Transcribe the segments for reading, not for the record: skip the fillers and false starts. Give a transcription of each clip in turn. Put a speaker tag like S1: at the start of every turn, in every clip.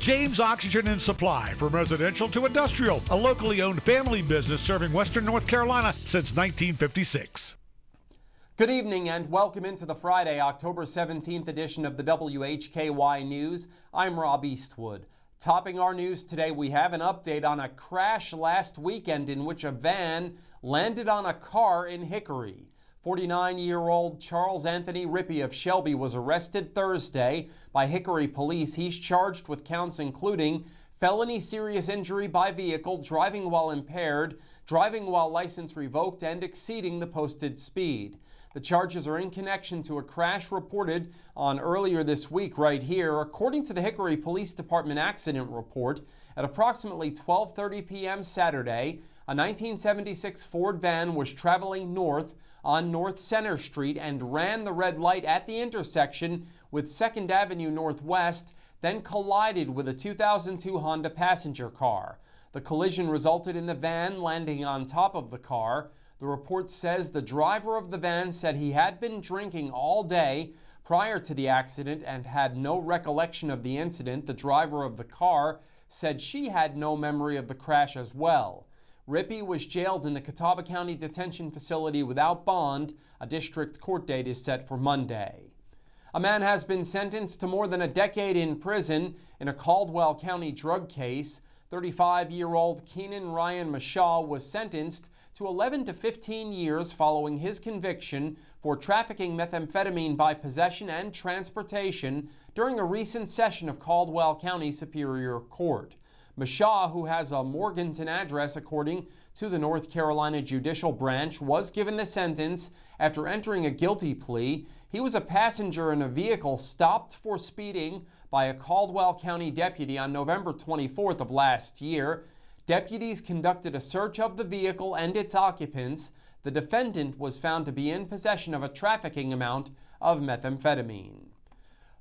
S1: James Oxygen and Supply, from residential to industrial, a locally owned family business serving Western North Carolina since 1956.
S2: Good evening and welcome into the Friday, October 17th edition of the WHKY News. I'm Rob Eastwood. Topping our news today, we have an update on a crash last weekend in which a van landed on a car in Hickory. 49-year-old Charles Anthony Rippey of Shelby was arrested Thursday by Hickory police. He's charged with counts including felony serious injury by vehicle, driving while impaired, driving while license revoked, and exceeding the posted speed. The charges are in connection to a crash reported on earlier this week right here. According to the Hickory Police Department accident report, at approximately 12:30 p.m. Saturday, a 1976 Ford van was traveling north on North Center Street and ran the red light at the intersection with 2nd Avenue Northwest, then collided with a 2002 Honda passenger car. The collision resulted in the van landing on top of the car. The report says the driver of the van said he had been drinking all day prior to the accident and had no recollection of the incident. The driver of the car said she had no memory of the crash as well. Rippey was jailed in the Catawba County Detention Facility without bond. A district court date is set for Monday. A man has been sentenced to more than a decade in prison in a Caldwell County drug case. 35-year-old Keenan Ryan Mashaw was sentenced to 11 to 15 years following his conviction for trafficking methamphetamine by possession and transportation during a recent session of Caldwell County Superior Court. Mashaw, who has a Morganton address according to the North Carolina Judicial Branch, was given the sentence after entering a guilty plea. He was a passenger in a vehicle stopped for speeding by a Caldwell County deputy on November 24th of last year. Deputies conducted a search of the vehicle and its occupants. The defendant was found to be in possession of a trafficking amount of methamphetamine.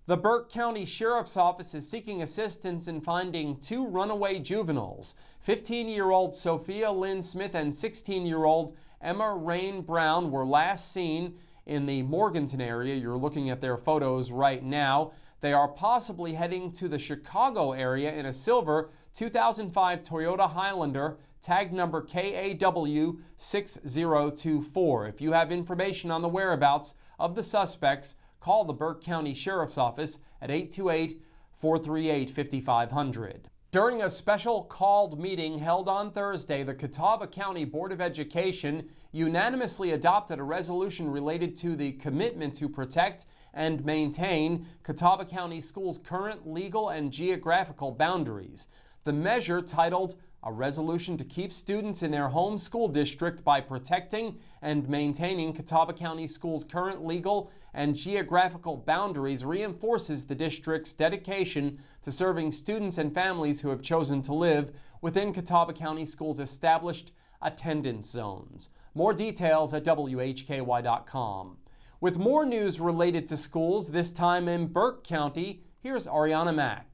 S2: The Burke County Sheriff's Office is seeking assistance in finding two runaway juveniles. 15-year-old Sophia Lynn Smith and 16-year-old Emma Rain Brown were last seen in the Morganton area. You're looking at their photos right now. They are possibly heading to the Chicago area in a silver 2005 Toyota Highlander, tag number KAW6024. If you have information on the whereabouts of the suspects, call the Burke County Sheriff's Office at 828-438-5500. During a special called meeting held on Thursday, the Catawba County Board of Education unanimously adopted a resolution related to the commitment to protect and maintain Catawba County Schools' current legal and geographical boundaries. The measure, titled "A Resolution to Keep Students in Their Home School District by Protecting and Maintaining Catawba County Schools' Current Legal and Geographical Boundaries," reinforces the district's dedication to serving students and families who have chosen to live within Catawba County Schools' established attendance zones. More details at WHKY.com. With more news related to schools, this time in Burke County, here's Ariana Mack.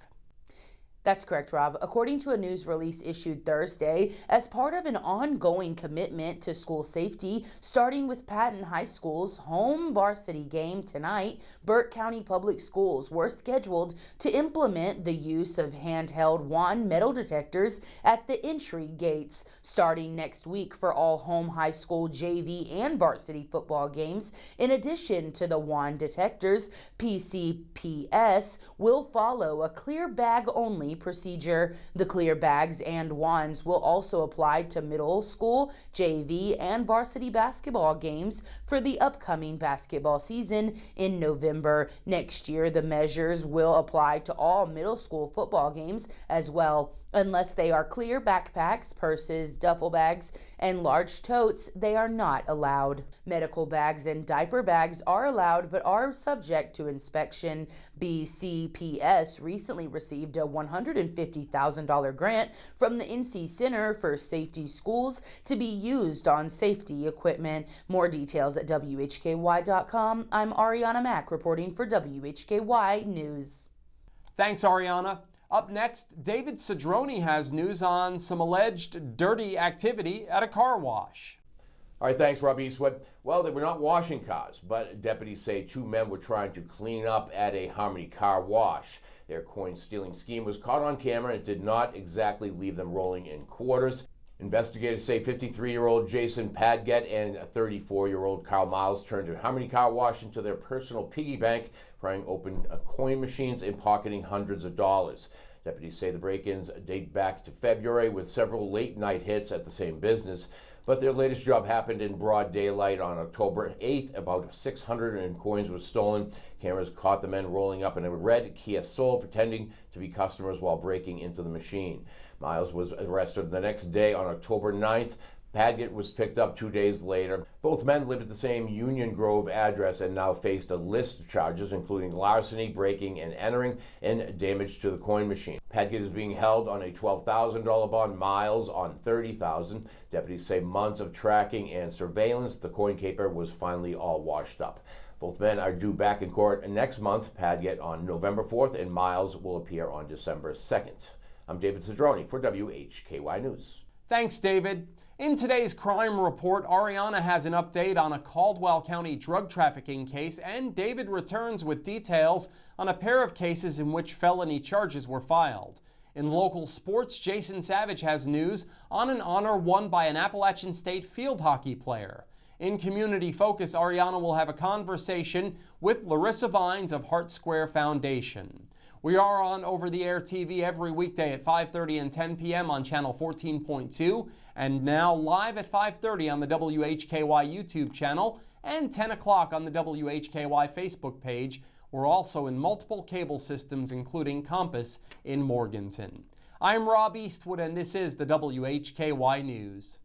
S3: That's correct, Rob. According to a news release issued Thursday, as part of an ongoing commitment to school safety, starting with Patton High School's home varsity game tonight, Burke County Public Schools were scheduled to implement the use of handheld wand metal detectors at the entry gates starting next week for all home high school JV and varsity football games. In addition to the wand detectors, PCPS will follow a clear bag only procedure. The clear bags and wands will also apply to middle school, JV, and varsity basketball games for the upcoming basketball season in November. Next year, the measures will apply to all middle school football games as well. Unless they are clear backpacks, purses, duffel bags, and large totes, they are not allowed. Medical bags and diaper bags are allowed but are subject to inspection. BCPS recently received a $150,000 grant from the NC Center for Safety Schools to be used on safety equipment. More details at WHKY.com. I'm Ariana Mack reporting for WHKY News.
S2: Thanks, Ariana. Up next, David Cedrone has news on some alleged dirty activity at a car wash.
S4: All right, thanks, Rob Eastwood. Well, they were not washing cars, but deputies say two men were trying to clean up at a Harmony car wash. Their coin-stealing scheme was caught on camera and did not exactly leave them rolling in quarters. Investigators say 53-year-old Jason Padgett and 34-year-old Kyle Miles turned a Harmony Car Wash into their personal piggy bank, prying open coin machines and pocketing hundreds of dollars. Deputies say the break-ins date back to February with several late-night hits at the same business. But their latest job happened in broad daylight on October 8th. About 600 in coins were stolen. Cameras caught the men rolling up in a red Kia Soul, pretending to be customers while breaking into the machine. Miles was arrested the next day on October 9th. Padgett was picked up 2 days later. Both men lived at the same Union Grove address and now faced a list of charges, including larceny, breaking and entering, and damage to the coin machine. Padgett is being held on a $12,000 bond, Miles on $30,000. Deputies say months of tracking and surveillance, the coin caper was finally all washed up. Both men are due back in court next month, Padgett on November 4th, and Miles will appear on December 2nd. I'm David Cedrone for WHKY News.
S2: Thanks, David. In today's crime report, Ariana has an update on a Caldwell County drug trafficking case, and David returns with details on a pair of cases in which felony charges were filed. In local sports, Jason Savage has news on an honor won by an Appalachian State field hockey player. In Community Focus, Ariana will have a conversation with Larissa Vines of Hart Square Foundation. We are on over-the-air TV every weekday at 5:30 and 10 p.m. on channel 14.2, and now live at 5:30 on the WHKY YouTube channel and 10 o'clock on the WHKY Facebook page. We're also in multiple cable systems, including Compass in Morganton. I'm Rob Eastwood, and this is the WHKY News.